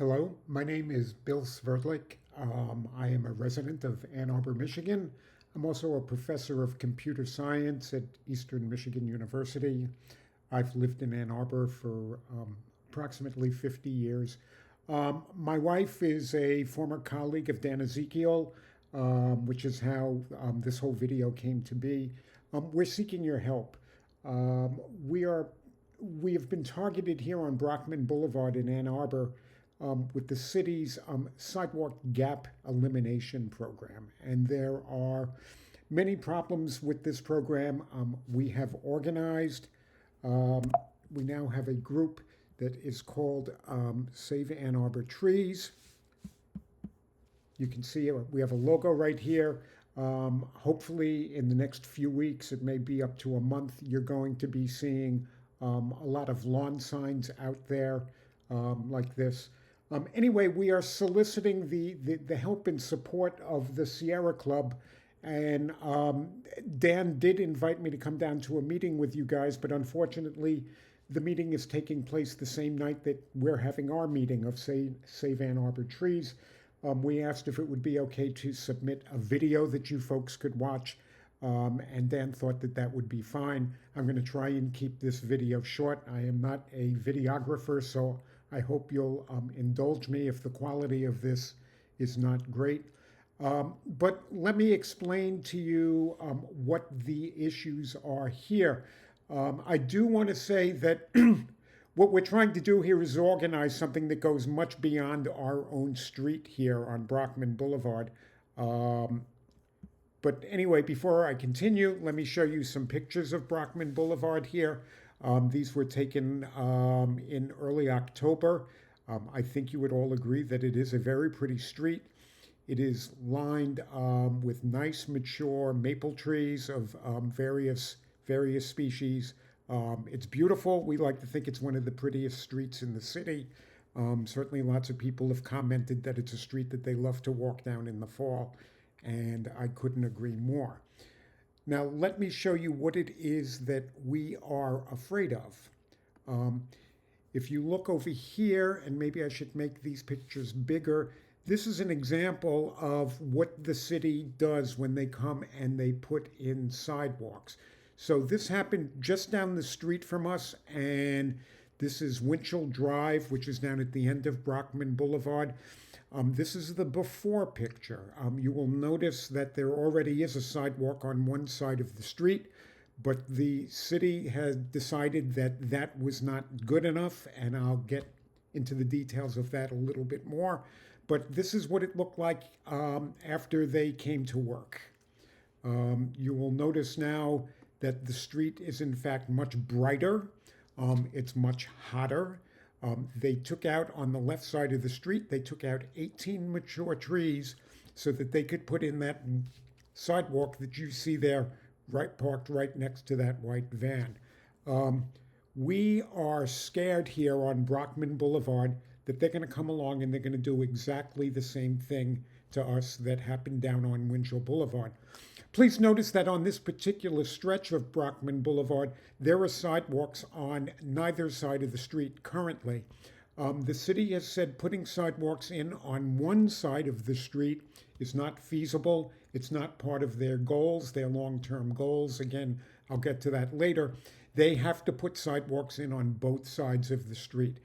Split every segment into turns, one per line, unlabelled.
Hello, my name is Bill Sverdlik. I am a resident of Ann Arbor, Michigan. I'm also a professor of computer science at Eastern Michigan University. I've lived in Ann Arbor for approximately 50 years. My wife is a former colleague of Dan Ezekiel, which is how this whole video came to be. We're seeking your help. Um, we are we have been targeted here on Brockman Boulevard in Ann Arbor with the city's sidewalk gap elimination program. And there are many problems with this program. We have organized, um, we now have a group that is called Save Ann Arbor Trees. You can see we have a logo right here. Hopefully, in the next few weeks, it may be up to a month, you're going to be seeing a lot of lawn signs out there like this. Anyway, we are soliciting the help and support of the Sierra Club. And Dan did invite me to come down to a meeting with you guys, but unfortunately, the meeting is taking place the same night that we're having our meeting of Save Ann Arbor Trees. We asked if it would be okay to submit a video that you folks could watch, and Dan thought that that would be fine. I'm going to try and keep this video short. I am not a videographer, so I hope you'll indulge me if the quality of this is not great. But let me explain to you what the issues are here. I do want to say that what we're trying to do here is organize something that goes much beyond our own street here on Brockman Boulevard. Um, but anyway, before I continue, let me show you some pictures of Brockman Boulevard here. These were taken in early October. I think you would all agree that it is a very pretty street. It is lined with nice, mature maple trees of various species. It's beautiful. We like to think it's one of the prettiest streets in the city. Certainly, lots of people have commented that it's a street that they love to walk down in the fall, and I couldn't agree more. Now, let me show you what it is that we are afraid of. Um, if you look over here, and maybe I should make these pictures bigger, this is an example of what the city does when they come and they put in sidewalks. So this happened just down the street from us, and this is Winchell Drive, which is down at the end of Brockman Boulevard. This is the before picture. You will notice that there already is a sidewalk on one side of the street, but the city has decided that that was not good enough, and I'll get into the details of that a little bit more. But this is what it looked like after they came to work. You will notice now that the street is in fact much brighter. It's much hotter. They took out on the left side of the street, they took out 18 mature trees so that they could put in that sidewalk that you see there, right parked right next to that white van. Um, we are scared here on Brockman Boulevard that they're going to come along and they're going to do exactly the same thing to us that happened down on Winchell Boulevard. Please notice that on this particular stretch of Brockman Boulevard, there are sidewalks on neither side of the street currently. The city has said putting sidewalks in on one side of the street is not feasible. It's not part of their goals, their long-term goals. Again, I'll get to that later. They have to put sidewalks in on both sides of the street.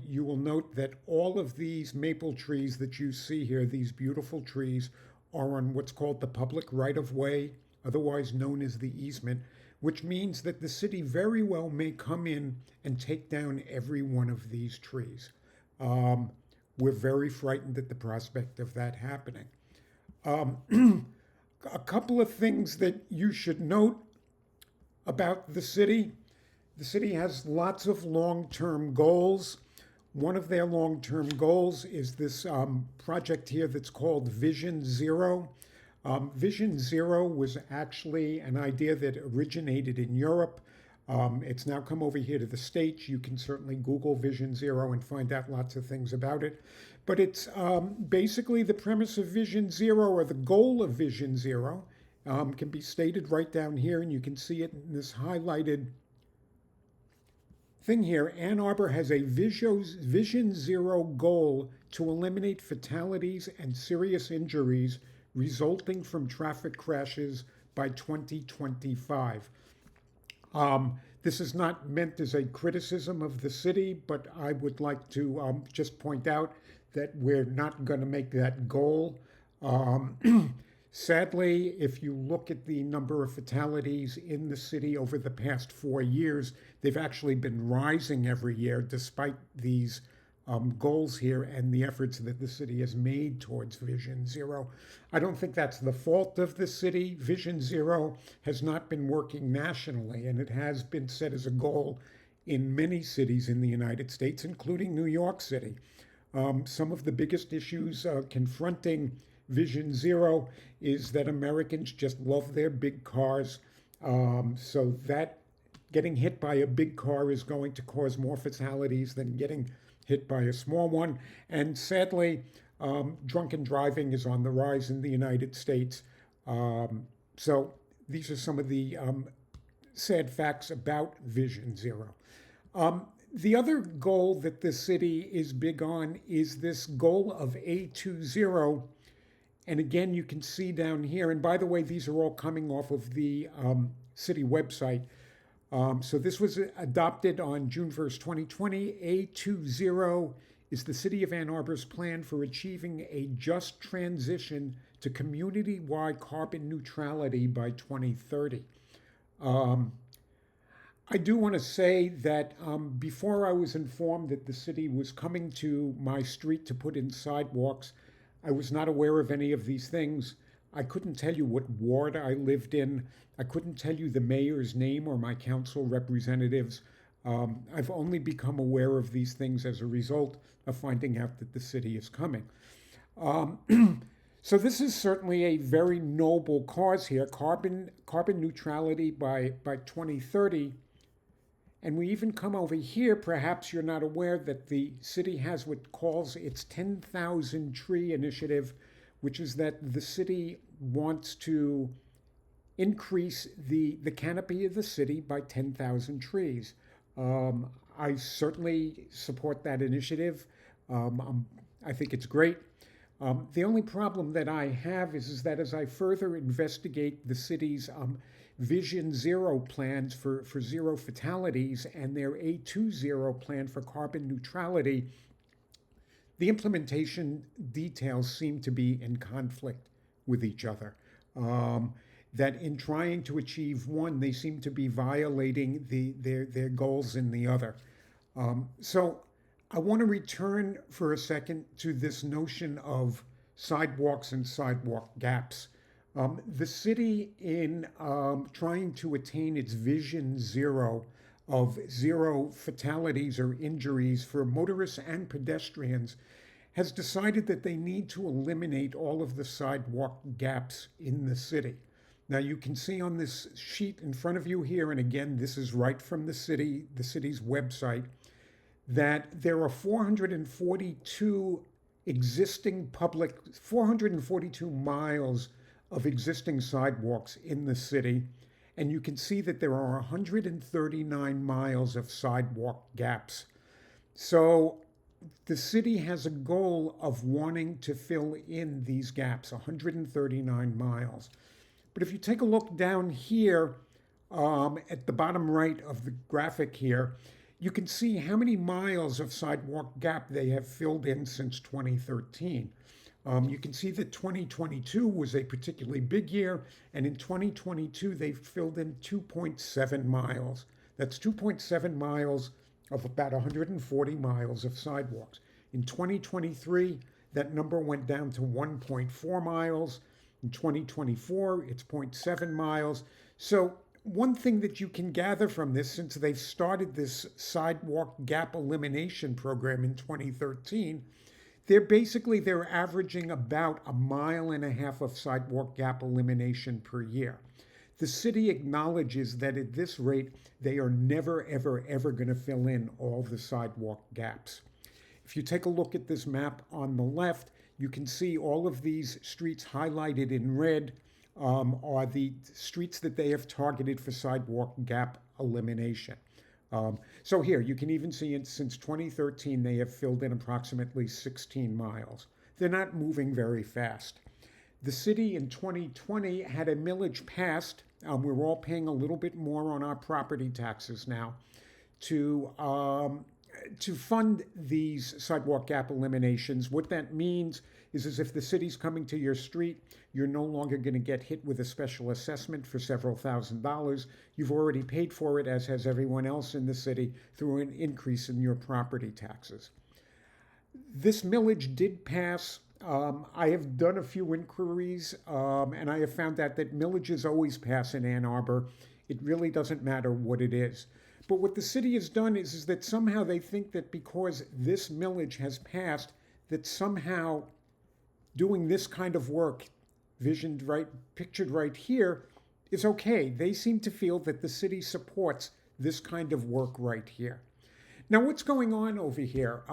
You will note that all of these maple trees that you see here, these beautiful trees, are on what's called the public right-of-way, otherwise known as the easement, which means that the city very well may come in and take down every one of these trees. We're very frightened at the prospect of that happening. A couple of things that you should note about the city. The city has lots of long-term goals. One of their long-term goals is this project here that's called Vision Zero. Vision Zero was actually an idea that originated in Europe. It's now come over here to the States. You can certainly Google Vision Zero and find out lots of things about it. But it's basically the premise of Vision Zero, or the goal of Vision Zero, can be stated right down here, and you can see it in this highlighted thing here. Ann Arbor has a Vision Zero goal to eliminate fatalities and serious injuries resulting from traffic crashes by 2025. This is not meant as a criticism of the city, but I would like to just point out that we're not going to make that goal. Um, Sadly, if you look at the number of fatalities in the city over the past 4 years, they've actually been rising every year despite these goals here and the efforts that the city has made towards Vision Zero. I don't think that's the fault of the city. Vision Zero has not been working nationally, and it has been set as a goal in many cities in the United States, including New York City. Some of the biggest issues confronting Vision Zero is that Americans just love their big cars. So that getting hit by a big car is going to cause more fatalities than getting hit by a small one. And sadly, drunken driving is on the rise in the United States. So these are some of the sad facts about Vision Zero. The other goal that the city is big on is this goal of A20. And again, you can see down here, and by the way, these are all coming off of the city website. So this was adopted on June 1st, 2020. A20 is the City of Ann Arbor's plan for achieving a just transition to community-wide carbon neutrality by 2030. I do want to say that before I was informed that the city was coming to my street to put in sidewalks, I was not aware of any of these things. I couldn't tell you what ward I lived in. I couldn't tell you the mayor's name or my council representatives. I've only become aware of these things as a result of finding out that the city is coming. So this is certainly a very noble cause here, carbon neutrality by 2030. And we even come over here, perhaps you're not aware that the city has what calls its 10,000 tree initiative, which is that the city wants to increase the canopy of the city by 10,000 trees. I certainly support that initiative. I think it's great. The only problem that I have is that as I further investigate the city's Vision Zero plans for zero fatalities and their A20 plan for carbon neutrality, the implementation details seem to be in conflict with each other. That in trying to achieve one, they seem to be violating their goals in the other. So I want to return for a second to this notion of sidewalks and sidewalk gaps. The city, in trying to attain its Vision Zero of zero fatalities or injuries for motorists and pedestrians, has decided that they need to eliminate all of the sidewalk gaps in the city. Now you can see on this sheet in front of you here, and again, this is right from the city's website, that there are 442 miles of existing sidewalks in the city, and you can see that there are 139 miles of sidewalk gaps. So the city has a goal of wanting to fill in these gaps, 139 miles. But if you take a look down here at the bottom right of the graphic here, you can see how many miles of sidewalk gap they have filled in since 2013. You can see that 2022 was a particularly big year, and in 2022 they filled in 2.7 miles. That's 2.7 miles of about 140 miles of sidewalks. In 2023, that number went down to 1.4 miles. In 2024, it's 0.7 miles. So one thing that you can gather from this, since they've started this sidewalk gap elimination program in 2013, they're averaging about 1.5 miles of sidewalk gap elimination per year. The city acknowledges that at this rate, they are never, ever, ever going to fill in all the sidewalk gaps. If you take a look at this map on the left, you can see all of these streets highlighted in red are the streets that they have targeted for sidewalk gap elimination. So here, you can even see since 2013, they have filled in approximately 16 miles. They're not moving very fast. The city in 2020 had a millage passed. We're all paying a little bit more on our property taxes now to fund these sidewalk gap eliminations. What that means is as if the city's coming to your street, you're no longer going to get hit with a special assessment for several $1,000s. You've already paid for it, as has everyone else in the city, through an increase in your property taxes. This millage did pass. I have done a few inquiries, and I have found out that millages always pass in Ann Arbor. It really doesn't matter what it is. But what the city has done is that somehow they think that because this millage has passed, that somehow doing this kind of work, visioned right, pictured right here, is okay. They seem to feel that the city supports this kind of work right here. Now, what's going on over here?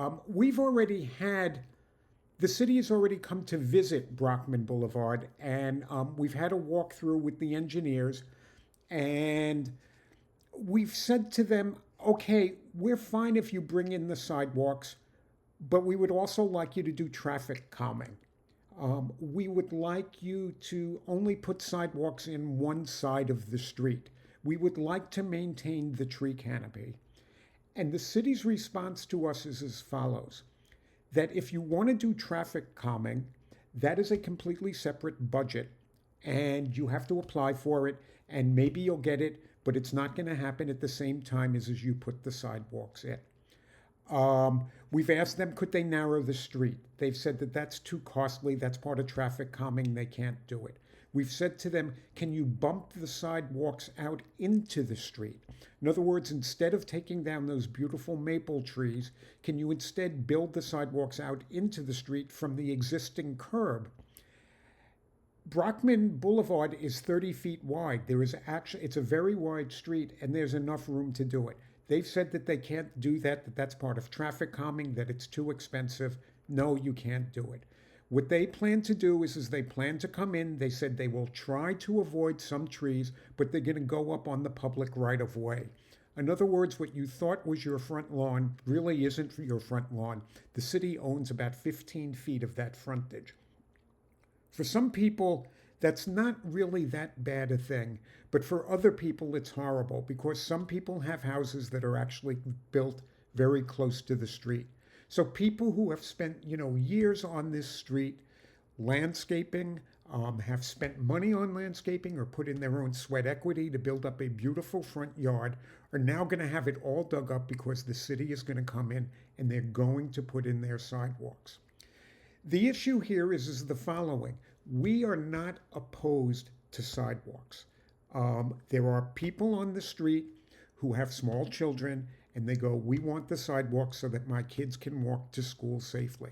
The city has already come to visit Brockman Boulevard, and we've had a walkthrough with the engineers, and we've said to them, okay, we're fine if you bring in the sidewalks, but we would also like you to do traffic calming. We would like you to only put sidewalks in one side of the street. We would like to maintain the tree canopy. And the city's response to us is as follows: that if you want to do traffic calming, that is a completely separate budget, and you have to apply for it, and maybe you'll get it, but it's not going to happen at the same time as you put the sidewalks in. We've asked them, could they narrow the street? They've said that that's too costly. That's part of traffic calming. They can't do it. We've said to them, can you bump the sidewalks out into the street? In other words, instead of taking down those beautiful maple trees, can you instead build the sidewalks out into the street from the existing curb? Brockman Boulevard is 30 feet wide. It's a very wide street, and there's enough room to do it. They've said that they can't do that that's part of traffic calming, that it's too expensive. No, you can't do it. What they plan to do is they plan to come in. They said they will try to avoid some trees, but they're going to go up on the public right of way. In other words, what you thought was your front lawn really isn't your front lawn. The city owns about 15 feet of that frontage. For some people, that's not really that bad a thing, but for other people, it's horrible because some people have houses that are actually built very close to the street. So people who have spent, years on this street landscaping, have spent money on landscaping or put in their own sweat equity to build up a beautiful front yard, are now going to have it all dug up because the city is going to come in and they're going to put in their sidewalks. The issue here is the following. We are not opposed to sidewalks. There are people on the street who have small children and they go, we want the sidewalk so that my kids can walk to school safely.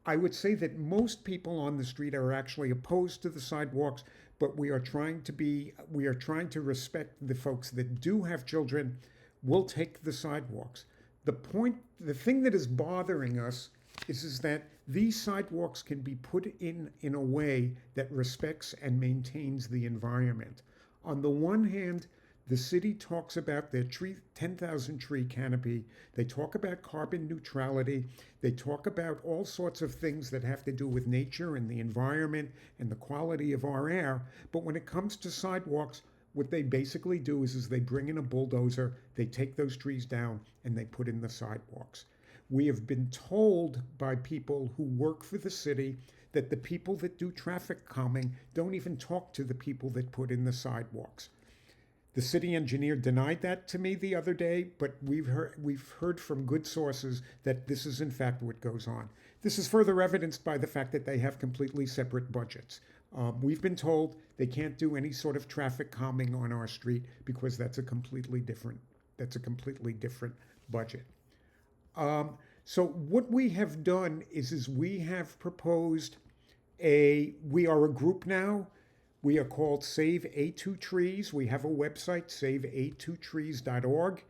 I would say that most people on the street are actually opposed to the sidewalks, but we are trying to respect the folks that do have children. We'll take the sidewalks. The thing that is bothering us is that these sidewalks can be put in a way that respects and maintains the environment. On the one hand, the city talks about their 10,000 tree canopy. They talk about carbon neutrality. They talk about all sorts of things that have to do with nature and the environment and the quality of our air. But when it comes to sidewalks, what they basically do is they bring in a bulldozer, they take those trees down, and they put in the sidewalks. We have been told by people who work for the city that the people that do traffic calming don't even talk to the people that put in the sidewalks. The city engineer denied that to me the other day, but we've heard from good sources that this is in fact what goes on. This is further evidenced by the fact that they have completely separate budgets. We've been told they can't do any sort of traffic calming on our street because that's a completely different budget. So what we have done is we have proposed we are a group now. We are called Save A2 Trees. We have a website, saveA2trees.org.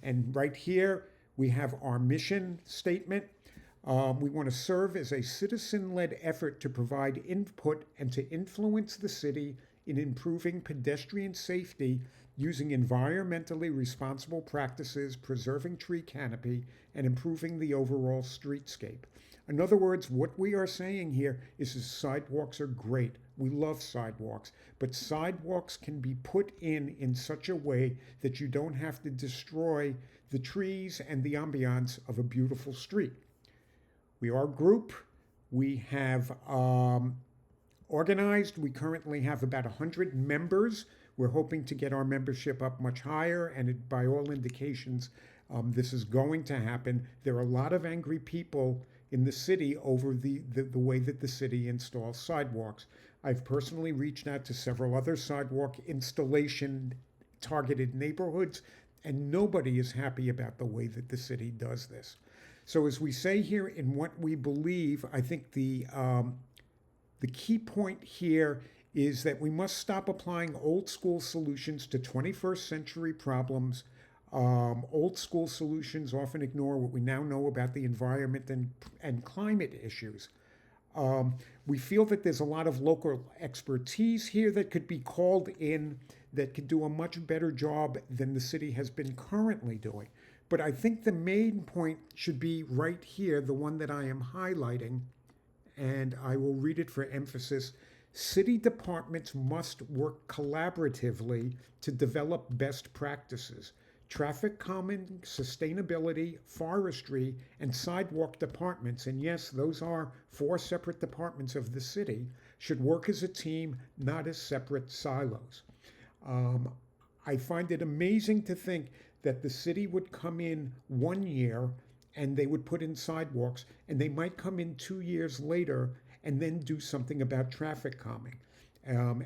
And right here, we have our mission statement. We want to serve as a citizen-led effort to provide input and to influence the city in improving pedestrian safety using environmentally responsible practices, preserving tree canopy, and improving the overall streetscape. In other words, what we are saying here is that sidewalks are great. We love sidewalks, but sidewalks can be put in such a way that you don't have to destroy the trees and the ambiance of a beautiful street. We are a group. We have organized. We currently have about 100 members. We're hoping to get our membership up much higher, and by all indications, this is going to happen. There are a lot of angry people in the city over the way that the city installs sidewalks. I've personally reached out to several other sidewalk installation targeted neighborhoods, and nobody is happy about the way that the city does this. So as we say here in what we believe, I think the key point here is that we must stop applying old school solutions to 21st century problems. Old school solutions often ignore what we now know about the environment and climate issues. We feel that there's a lot of local expertise here that could be called in that could do a much better job than the city has been currently doing. But I think the main point should be right here, the one that I am highlighting, and I will read it for emphasis. City departments must work collaboratively to develop best practices. Traffic calming, sustainability, forestry, and sidewalk departments, and yes, those are 4 separate departments of the city, should work as a team, not as separate silos. I find it amazing to think that the city would come in 1 year and they would put in sidewalks, and they might come in 2 years later and then do something about traffic calming.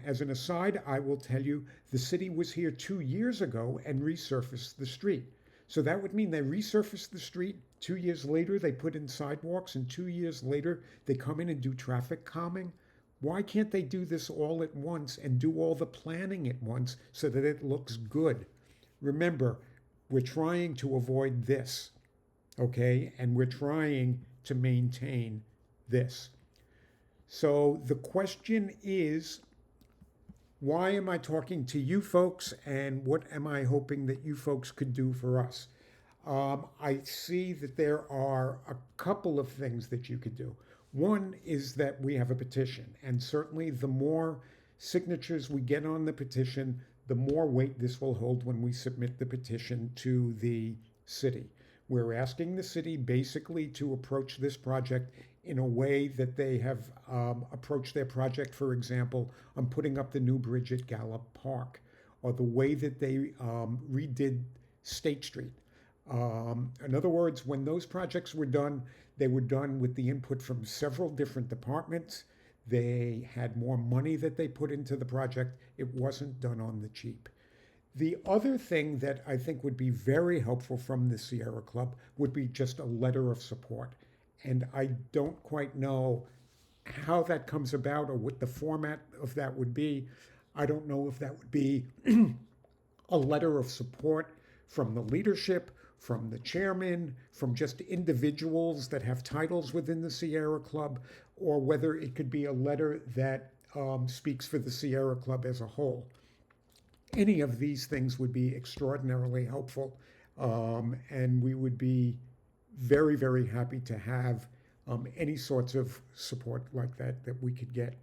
As an aside, I will tell you the city was here 2 years ago and resurfaced the street. So that would mean they resurfaced the street. 2 years later, they put in sidewalks, and 2 years later, they come in and do traffic calming. Why can't they do this all at once and do all the planning at once so that it looks good? Remember, we're trying to avoid this, okay? And we're trying to maintain this. So the question is, why am I talking to you folks, and what am I hoping that you folks could do for us? I see that there are a couple of things that you could do. One is that we have a petition, and certainly the more signatures we get on the petition, the more weight this will hold when we submit the petition to the city. We're asking the city basically to approach this project in a way that they have approached their project, for example, on putting up the new bridge at Gallup Park, or the way that they redid State Street. In other words, when those projects were done, they were done with the input from several different departments. They had more money that they put into the project. It wasn't done on the cheap. The other thing that I think would be very helpful from the Sierra Club would be just a letter of support. And I don't quite know how that comes about or what the format of that would be. I don't know if that would be a letter of support from the leadership, from the chairman, from just individuals that have titles within the Sierra Club, or whether it could be a letter that speaks for the Sierra Club as a whole. Any of these things would be extraordinarily helpful, and we would be very, very happy to have any sorts of support like that we could get.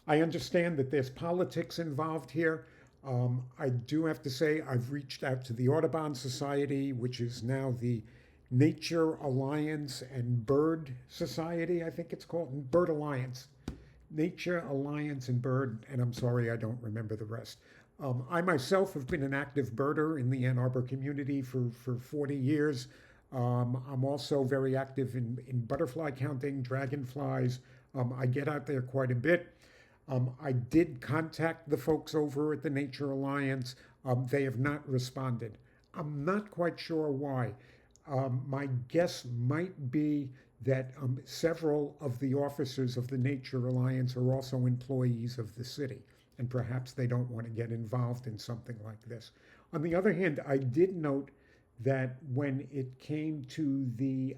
I understand that there's politics involved here. I do have to say I've reached out to the Audubon Society, which is now the Nature Alliance and Bird Society, I think it's called, Bird Alliance. Nature Alliance and Bird, and I'm sorry I don't remember the rest. I myself have been an active birder in the Ann Arbor community for 40 years. I'm also very active in butterfly counting, dragonflies. I get out there quite a bit. I did contact the folks over at the Nature Alliance. They have not responded. I'm not quite sure why. My guess might be that several of the officers of the Nature Alliance are also employees of the city, and perhaps they don't want to get involved in something like this. On the other hand, I did note that when it came to the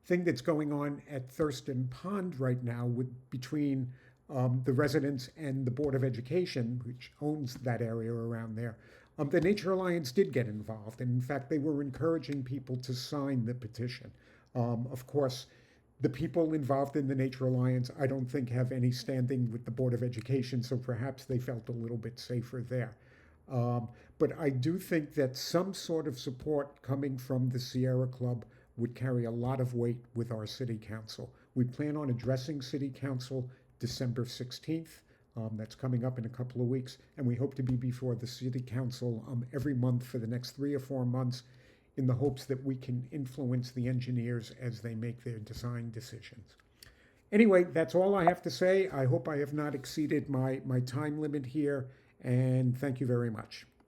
thing that's going on at Thurston Pond right now between the residents and the Board of Education, which owns that area around there, the Nature Alliance did get involved. And in fact, they were encouraging people to sign the petition. Of course, the people involved in the Nature Alliance, I don't think, have any standing with the Board of Education, so perhaps they felt a little bit safer there. Um, but I do think that some sort of support coming from the Sierra Club would carry a lot of weight with our City Council. We plan on addressing City Council December 16th. That's coming up in a couple of weeks, and we hope to be before the City Council every month for the next 3 or 4 months in the hopes that we can influence the engineers as they make their design decisions. Anyway, that's all I have to say. I hope I have not exceeded my time limit here, and thank you very much.